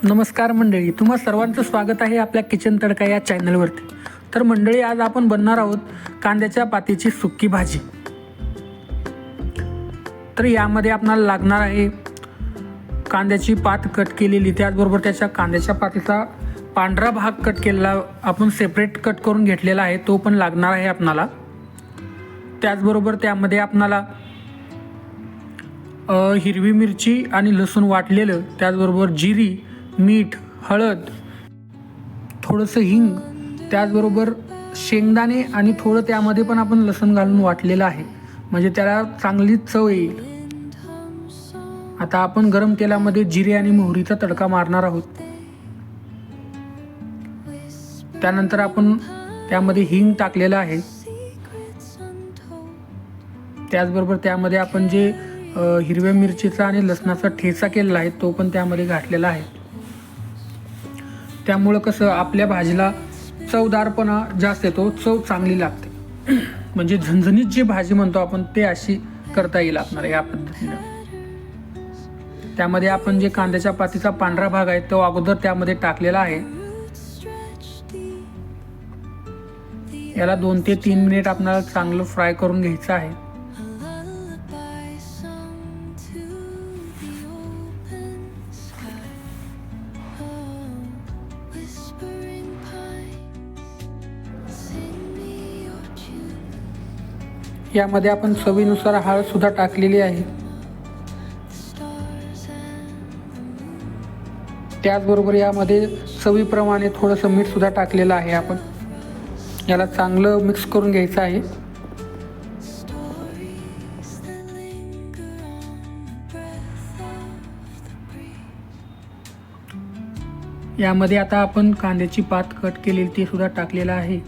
नमस्कार मंडळी, तुम्हा सर्वांचं स्वागत आहे आपल्या किचन तडका या चॅनलवरती। तर मंडळी, आज आपण बनणार आहोत कांद्याच्या पातीची सुक्की भाजी। तर यामध्ये आपल्याला लागणार आहे कांद्याची पात कट केलेली, त्याचबरोबर त्याच्या कांद्याच्या पातीचा पांढरा भाग कट केलेला आपण सेपरेट कट करून घेतलेला आहे, तो पण लागणार आहे आपल्याला। त्याचबरोबर त्यामध्ये आपल्याला हिरवी मिरची आणि लसूण वाटलेलं, त्याचबरोबर जिरी, मीठ, हळद, थोडंसं हिंग, त्याचबरोबर शेंगदाणे आणि थोडं त्यामध्ये पण आपण लसूण घालून वाटलेलं आहे, म्हणजे त्याला चांगली चव येईल। आता आपण गरम तेलामध्ये जिरे आणि मोहरीचा तडका मारणार आहोत। त्यानंतर आपण त्यामध्ये हिंग टाकलेलं आहे, त्याचबरोबर त्यामध्ये आपण जे हिरव्या मिरचीचा आणि लसणाचा ठेचा केलेला आहे तो पण त्यामध्ये घातलेला आहे। त्यामुळे कसं आपल्या भाजीला चवदारपणा जास्त येतो, चव चांगली लागते, म्हणजे झणझणीत जी भाजी म्हणतो आपण ते अशी करता येईल आपल्याला या पद्धतीने। त्यामध्ये आपण जे कांद्याच्या पातीचा पांढरा भाग आहे तो अगोदर त्यामध्ये टाकलेला आहे। याला 2 ते 3 मिनिट आपल्याला चांगलं फ्राय करून घ्यायचं आहे। यामध्ये आपण चवीनुसार हळद सुद्धा टाकलेली आहे, त्याचबरोबर यामध्ये चवीप्रमाणे थोडंसं मीठ सुद्धा टाकलेलं आहे। आपण याला चांगलं मिक्स करून घ्यायचं आहे। यामध्ये आता आपण कांद्याची पात कट केलेली ती सुद्धा टाकलेलं आहे।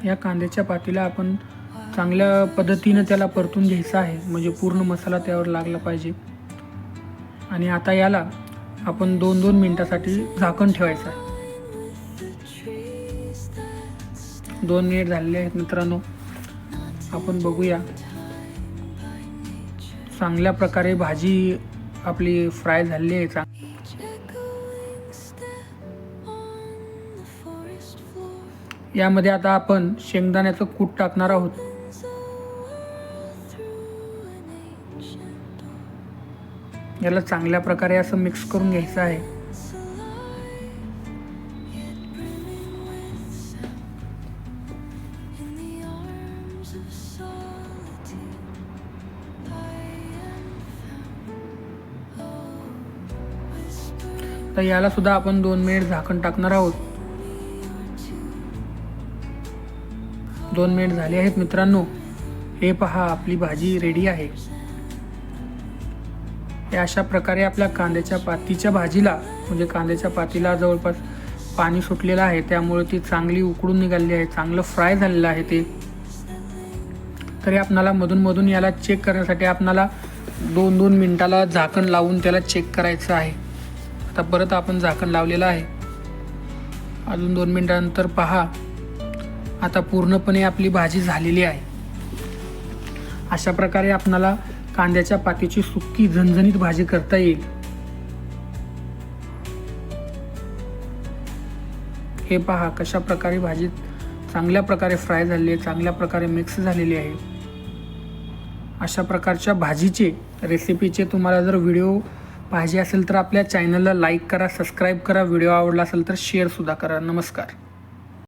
या कांद्याच्या पातीला आपण चांगल्या पद्धतीने त्याला परतून घ्यायचं आहे, म्हणजे पूर्ण मसाला त्यावर लागला पाहिजे। आणि आता याला आपण 2-2 मिनिटासाठी झाकण ठेवायचं आहे। 2 मिनिट झालेले आहेत मित्रांनो, आपण बघूया। चांगल्या प्रकारे भाजी आपली फ्राय झालेली आहे। यामध्ये आता आपण शेंगदाण्याचं कूट टाकणार आहोत। याला चांगल्या प्रकारे असं मिक्स करून घ्यायचं आहे। तर याला सुद्धा आपण 2 मिनिट झाकण टाकणार आहोत। 2 मिनिट झाले आहेत मित्रांनो, हे पहा आपली भाजी रेडी आहे। हे अशा प्रकारे आपल्या कांद्याच्या पातीच्या भाजीला, म्हणजे कांद्याच्या पातीला जवळपास पाणी सुटलेलं आहे, त्यामुळे ती चांगली उकळून निघाली आहे, चांगलं फ्राय झालेलं आहे ते। तरी आपणाला मधून याला चेक करण्यासाठी आपणाला 2-2 मिनिटाला झाकण लावून त्याला चेक करायचं आहे। आता परत आपण झाकण लावलेलं आहे, अजून 2 मिनिटानंतर पहा आता पूर्णपणे आपली भाजी झालेली आहे। अशा प्रकारे आपणाला कांद्याच्या पातीची सुक्की झणझणीत भाजी करता येईल। हे पहा कशा प्रकारे भाजी चांगल्या प्रकारे फ्राय झालेली आहे, चांगल्या प्रकारे मिक्स झालेली आहे। अशा प्रकारच्या भाजीचे रेसिपीचे तुम्हाला जर व्हिडिओ पाहिजे असेल तर आपल्या चॅनलला लाईक करा, सबस्क्राईब करा, व्हिडिओ आवडला असेल तर शेअर सुद्धा करा। नमस्कार।